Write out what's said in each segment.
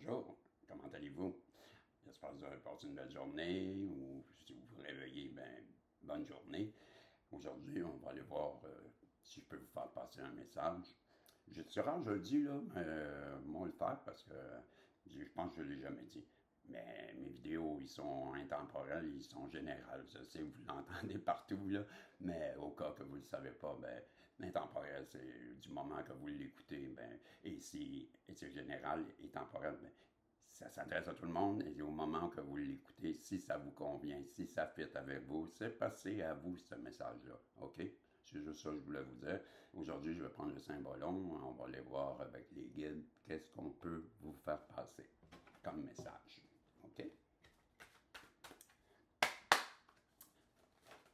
Bonjour, comment allez-vous? J'espère que vous avez passé une belle journée ou si vous vous réveillez, bonne journée. Aujourd'hui, on va aller voir si je peux vous faire passer un message. Je suis rare, je le dis là, mais on va le faire parce que je pense que je ne l'ai jamais dit. Mais mes vidéos, ils sont intemporels, ils sont générales. Je sais, vous l'entendez partout, là, mais au cas que vous ne le savez pas, intemporel, c'est du moment que vous l'écoutez, et si c'est général et temporel, ça s'adresse à tout le monde, et au moment que vous l'écoutez, si ça vous convient, si ça fit avec vous, c'est passé à vous ce message-là, OK? C'est juste ça que je voulais vous dire. Aujourd'hui, je vais prendre le symbolon, on va aller voir avec les guides qu'est-ce qu'on peut vous faire passer comme message. OK?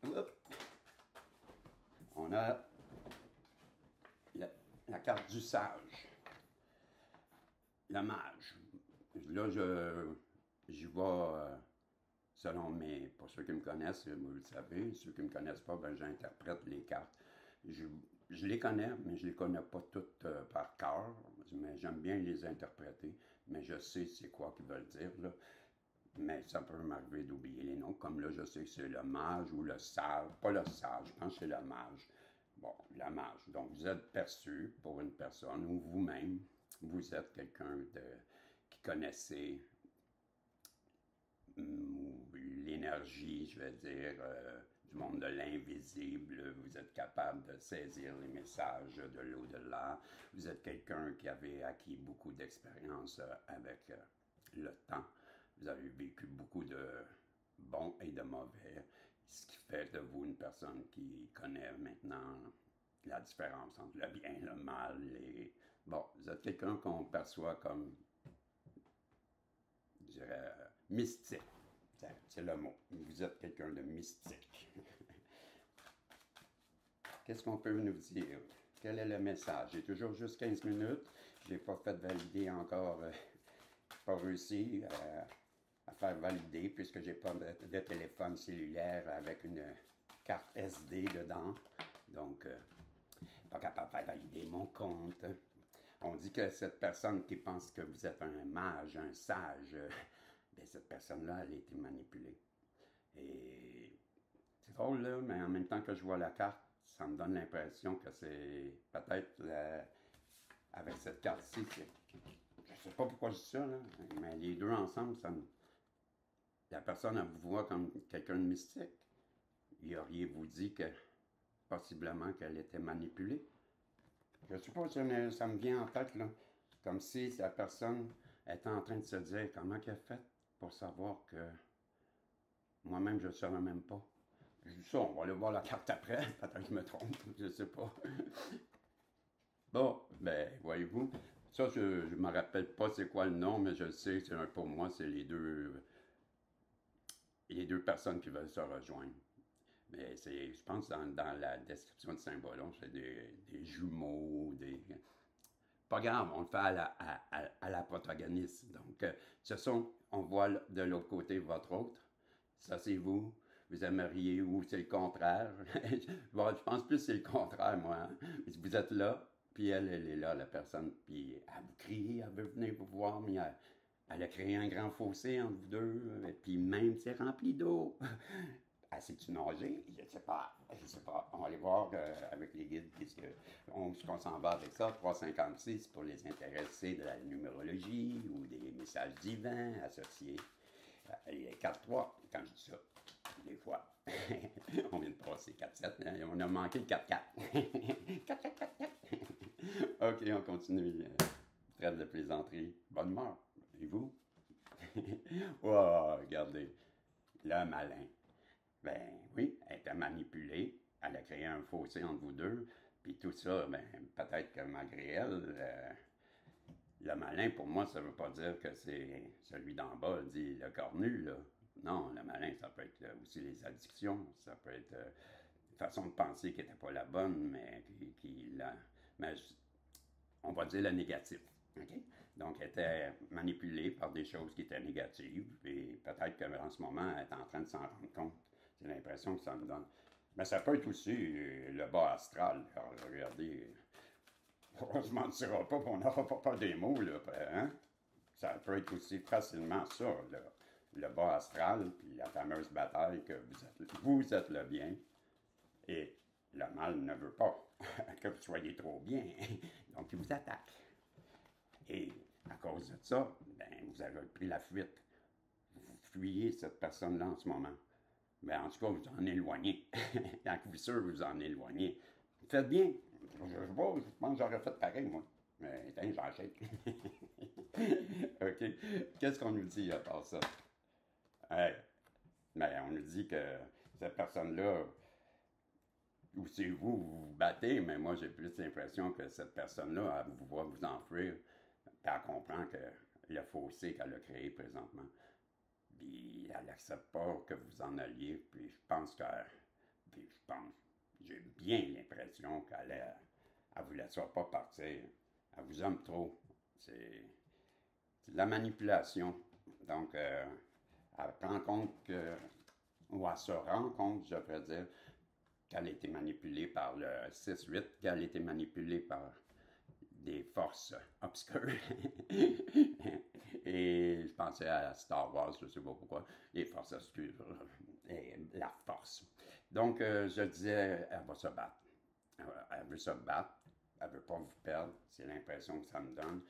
Hop. On a la carte du sage, le mage. Là, j'y vais selon pour ceux qui me connaissent, vous le savez, ceux qui ne me connaissent pas, j'interprète les cartes. Je les connais, mais je ne les connais pas toutes par cœur, mais j'aime bien les interpréter, mais je sais c'est quoi qu'ils veulent dire, là. Mais ça peut m'arriver d'oublier les noms, comme là, je sais que c'est le mage ou le sage, pas le sage, je pense que c'est le mage. Bon, le mage. Donc, vous êtes perçu pour une personne ou vous-même, vous êtes quelqu'un qui connaissait l'énergie, je vais dire, du monde de l'invisible. Vous êtes capable de saisir les messages de l'au-delà. Vous êtes quelqu'un qui avait acquis beaucoup d'expérience avec le temps. Vous avez vécu beaucoup de bons et de mauvais, ce qui fait de vous une personne qui connaît maintenant la différence entre le bien, le mal. Bon, vous êtes quelqu'un qu'on perçoit comme, je dirais, mystique. C'est le mot. Vous êtes quelqu'un de mystique. Qu'est-ce qu'on peut nous dire? Quel est le message? J'ai toujours juste 15 minutes. Je n'ai pas fait valider encore, pas réussi à faire valider puisque j'ai pas de téléphone cellulaire avec une carte SD dedans. Donc, pas capable de faire valider mon compte. On dit que cette personne qui pense que vous êtes un mage, un sage, cette personne-là, elle a été manipulée. Et c'est drôle, là, mais en même temps que je vois la carte, ça me donne l'impression que c'est peut-être avec cette carte-ci, je ne sais pas pourquoi je dis ça, là, mais les deux ensemble, la personne, elle vous voit comme quelqu'un de mystique. Y auriez-vous dit que possiblement qu'elle était manipulée? Je ne sais pas, ça me vient en tête, là. Comme si la personne était en train de se dire comment elle a fait pour savoir que moi-même, je ne savais même pas. Je dis ça, on va aller voir la carte après. Peut-être que je me trompe, je ne sais pas. Bon, voyez-vous, ça, je ne me rappelle pas c'est quoi le nom, mais je sais que pour moi, c'est les deux personnes qui veulent se rejoindre. Mais je pense, dans la description de symbolon, c'est des jumeaux, Pas grave, on le fait à la protagoniste. Donc, on voit de l'autre côté votre autre. Ça, c'est vous. Vous aimeriez ou c'est le contraire. Bon, je pense plus que c'est le contraire, moi. Hein? Vous êtes là, puis elle est là, la personne, puis elle vous crie, elle veut venir vous voir, mais elle a créé un grand fossé entre vous deux, et puis même c'est rempli d'eau. Ah, c'est-tu nager? Je ne sais pas. Je sais pas. On va aller voir avec les guides qu'on s'en va avec ça. 356 pour les intéressés de la numérologie ou des messages divins associés. Les 4-3, quand je dis ça, des fois. On vient de passer 4-7, hein, on a manqué le 4-4. 4-4-4-4. OK, on continue. Trêve de plaisanterie. Bonne humeur. Et vous? Oh, regardez. Le malin. Oui, elle était manipulée. Elle a créé un fossé entre vous deux. Puis tout ça, peut-être que malgré elle, le malin, pour moi, ça ne veut pas dire que c'est celui d'en bas, dit le cornu, là. Non, le malin, ça peut être aussi les addictions. Ça peut être une façon de penser qui n'était pas la bonne, mais mais on va dire le négatif. Okay? Donc, elle était manipulée par des choses qui étaient négatives. Et peut-être qu'en ce moment, elle est en train de s'en rendre compte. C'est l'impression que ça me donne. Mais ça peut être aussi le bas astral. Alors, regardez, on ne se mentira pas, on n'aura pas peur des mots, là. Hein? Ça peut être aussi facilement ça, le bas astral, puis la fameuse bataille que vous êtes le bien et le mal ne veut pas que vous soyez trop bien. Donc, il vous attaque. Et à cause de ça, ben, vous avez pris la fuite. Vous fuyez cette personne-là en ce moment. Ben, en tout cas, vous en éloignez. Quand vous êtes sûr, vous en éloignez. Faites bien. Je pense que j'aurais fait pareil, moi. Mais j'enchaîne. OK. Qu'est-ce qu'on nous dit à part ça? Hey, ben, on nous dit que cette personne-là, ou c'est vous, vous vous battez, mais moi, j'ai plus l'impression que cette personne-là, elle vous voit vous enfuir, puis elle comprend que le fossé qu'elle a créé présentement. Puis elle n'accepte pas que vous en alliez, puis j'ai bien l'impression qu'elle ne vous laissera pas partir. Elle vous aime trop. C'est de la manipulation. Donc, elle prend compte que, ou elle se rend compte, je devrais dire, qu'elle a été manipulée par le 6-8, qu'elle a été manipulée par des forces obscures. Et je pensais à Star Wars, je ne sais pas pourquoi, les forces obscures et la force. Donc, je disais, elle va se battre. Elle veut se battre, elle ne veut pas vous perdre, c'est l'impression que ça me donne.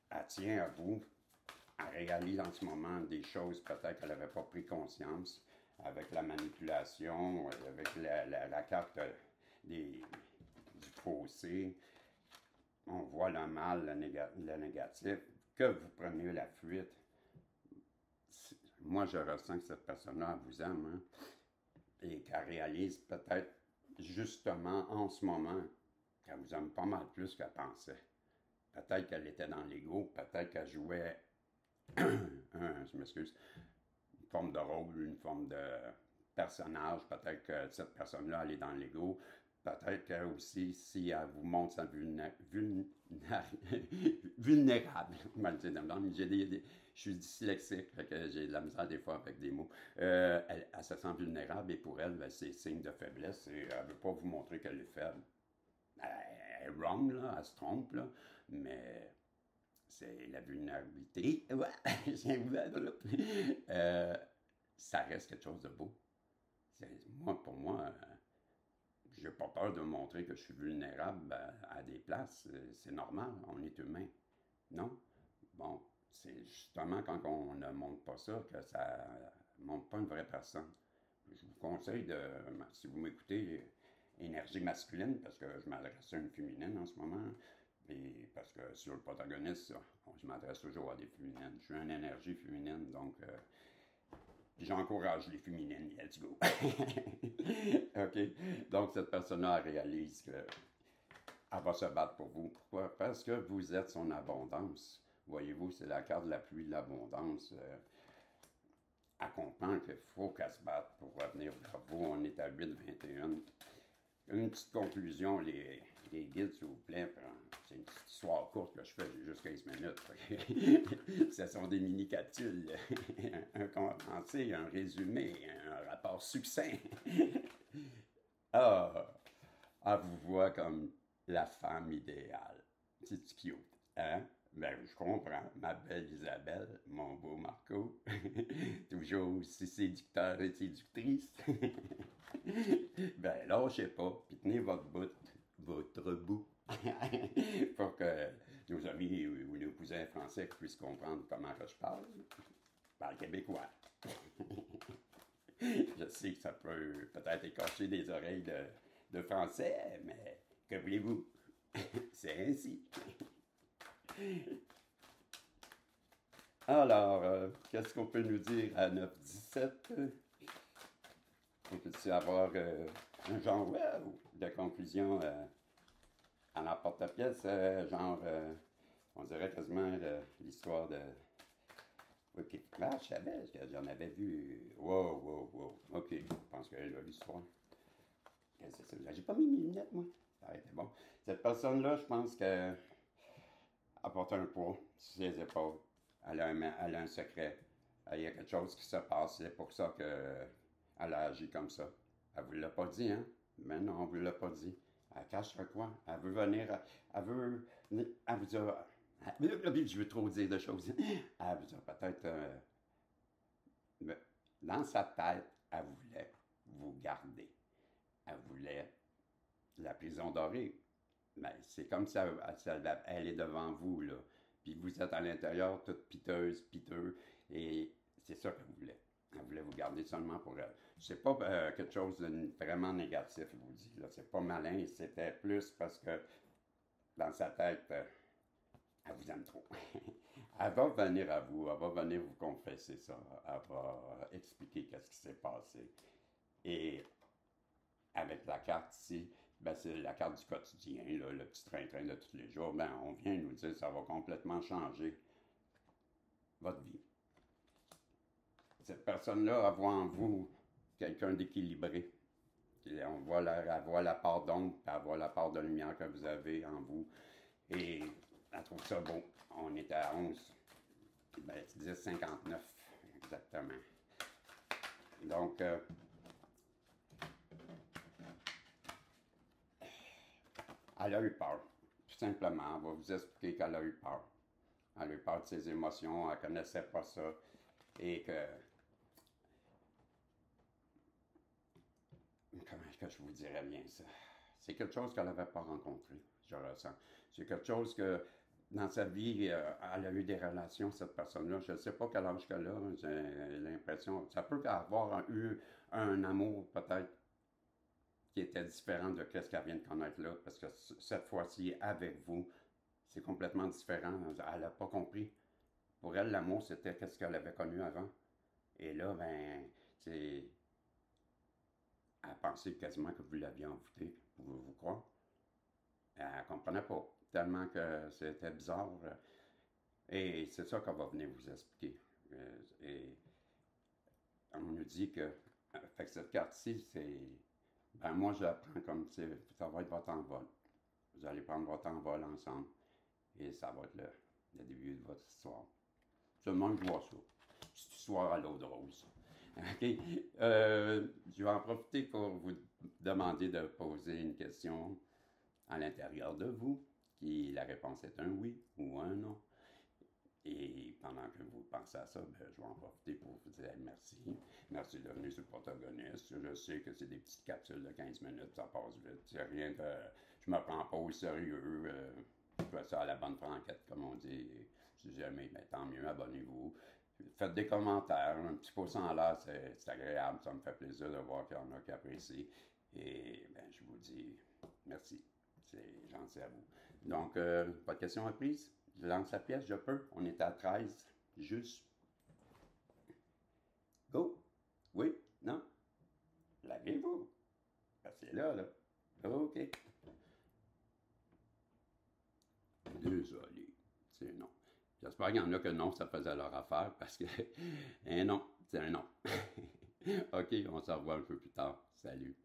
Elle tient à vous, elle réalise en ce moment des choses peut-être qu'elle n'avait pas pris conscience avec la manipulation, avec la carte du fossé. On voit le mal, le négatif, que vous preniez la fuite. Moi, je ressens que cette personne-là vous aime, hein, et qu'elle réalise peut-être justement en ce moment qu'elle vous aime pas mal plus qu'elle pensait. Peut-être qu'elle était dans l'ego, peut-être qu'elle jouait, je m'excuse, une forme de rôle, une forme de personnage. Peut-être que cette personne-là, elle est dans l'ego. Peut-être que aussi, si elle vous montre sa vulnérable, je suis dyslexique, fait que j'ai de la misère des fois avec des mots. Elle se sent vulnérable et pour elle, ben, c'est signe de faiblesse et elle ne veut pas vous montrer qu'elle est faible. Elle est wrong, là, elle se trompe, là, mais c'est la vulnérabilité. Ça reste quelque chose de beau. Pour moi, j'ai pas peur de montrer que je suis vulnérable à des places. C'est normal, on est humain. Non? Bon, c'est justement quand on ne montre pas ça que ça ne montre pas une vraie personne. Je vous conseille si vous m'écoutez, énergie masculine, parce que je m'adresse à une féminine en ce moment, et parce que sur le protagoniste, je m'adresse toujours à des féminines. Je suis une énergie féminine, donc j'encourage les féminines. Let's go! OK? Donc, cette personne-là réalise qu'elle va se battre pour vous. Pourquoi? Parce que vous êtes son abondance. Voyez-vous, c'est la carte de la pluie de l'abondance. Elle comprend qu'il faut qu'elle se batte pour revenir vers vous. On est à 8-21. Une petite conclusion, les guides, s'il vous plaît. C'est une petite histoire courte que je fais, j'ai juste 15 minutes. Ce sont des mini-capsules. Un condensé, un résumé, un rapport succinct. Elle vous voit comme la femme idéale. C'est cute, hein? Ben, je comprends. Ma belle Isabelle, mon beau Marco, toujours aussi séducteur et séductrice. Ben, lâchez pas, puis tenez votre bout, pour que nos amis ou nos cousins français puissent comprendre comment que je parle. Je parle québécois. Je sais que ça peut peut-être écorcher des oreilles de français, mais que voulez-vous? C'est ainsi. Alors, qu'est-ce qu'on peut nous dire à 9-17? On peut-tu avoir un genre de conclusion à l'emporte-pièce, on dirait quasiment l'histoire de Wicked Clash, je savais, j'en avais vu. Wow. OK, je pense qu'elle a l'histoire. C'est ça. J'ai pas mis mes lunettes, moi. Ça aurait été bon. Cette personne-là, je pense qu'elle apporte un poids sur ses épaules. Elle a un secret. Il y a quelque chose qui se passe. C'est pour ça qu'elle a agi comme ça. Elle vous l'a pas dit, hein? Mais non, on vous l'a pas dit. Elle cache quoi? Elle veut venir. Elle vous a Mais là, je veux trop dire de choses. Ah, peut-être, mais dans sa tête, elle voulait vous garder. Elle voulait la prison dorée. Mais c'est comme ça, elle est devant vous, là. Puis vous êtes à l'intérieur, toute piteuse, piteux, et c'est ça qu'elle voulait. Elle voulait vous garder seulement pour elle. C'est pas quelque chose de vraiment négatif, je vous dis. Là. C'est pas malin, c'était plus parce que dans sa tête, elle vous aime trop. Elle va venir à vous, elle va venir vous confesser ça, elle va expliquer qu'est-ce qui s'est passé. Et avec la carte ici, ben c'est la carte du quotidien, là, le petit train-train de tous les jours. Ben, on vient nous dire que ça va complètement changer votre vie. Cette personne-là, elle voit en vous quelqu'un d'équilibré. Elle voit la part d'ombre, puis elle voit la part de lumière que vous avez en vous. Et elle trouve ça beau. On est à 11. Ben, 10,59 exactement. Donc, elle a eu peur. Tout simplement, elle va vous expliquer qu'elle a eu peur. Elle a eu peur de ses émotions, elle ne connaissait pas ça. Et que. Comment est-ce que je vous dirais bien ça? C'est quelque chose qu'elle n'avait pas rencontré, je ressens. C'est quelque chose que dans sa vie, elle a eu des relations, cette personne-là. Je ne sais pas quel âge qu'elle a, j'ai l'impression. Ça peut avoir eu un amour peut-être qui était différent de ce qu'elle vient de connaître là, parce que cette fois-ci, avec vous, c'est complètement différent. Elle n'a pas compris. Pour elle, l'amour, c'était ce qu'elle avait connu avant. Et là, ben, c'est. Elle pensait quasiment que vous l'aviez envoûté, pouvez-vous croire? Elle ne comprenait pas, tellement que c'était bizarre. Et c'est ça qu'on va venir vous expliquer. Et on nous dit que, fait que cette carte-ci, c'est. Ben moi, je la prends comme ça va être votre envol. Vous allez prendre votre envol ensemble. Et ça va être le début de votre histoire. Seulement, je vois ça. Cette histoire à l'eau de rose. OK? Je vais en profiter pour vous demander de poser une question à l'intérieur de vous, qui la réponse est un oui ou un non. Et pendant que vous pensez à ça, ben, je vais en profiter pour vous dire merci. Merci de venir sur le protagoniste. Je sais que c'est des petites capsules de 15 minutes, ça passe vite. C'est rien de. Je me prends pas au sérieux. Je fais ça à la bonne franquette, comme on dit. Si jamais, ben, tant mieux, abonnez-vous. Faites des commentaires, un petit pouce en l'air, c'est agréable. Ça me fait plaisir de voir qu'il y en a qui apprécient. Et ben, je vous dis merci. C'est gentil à vous. Donc, pas de questions à prise? Je lance la pièce, je peux. On est à 13. Juste. Go. Oui? Non? Lavez-vous. C'est là, là. OK. Désolé. C'est non. J'espère qu'il y en a que non, ça faisait leur affaire parce que un non, c'est un non. OK, on se revoit un peu plus tard. Salut.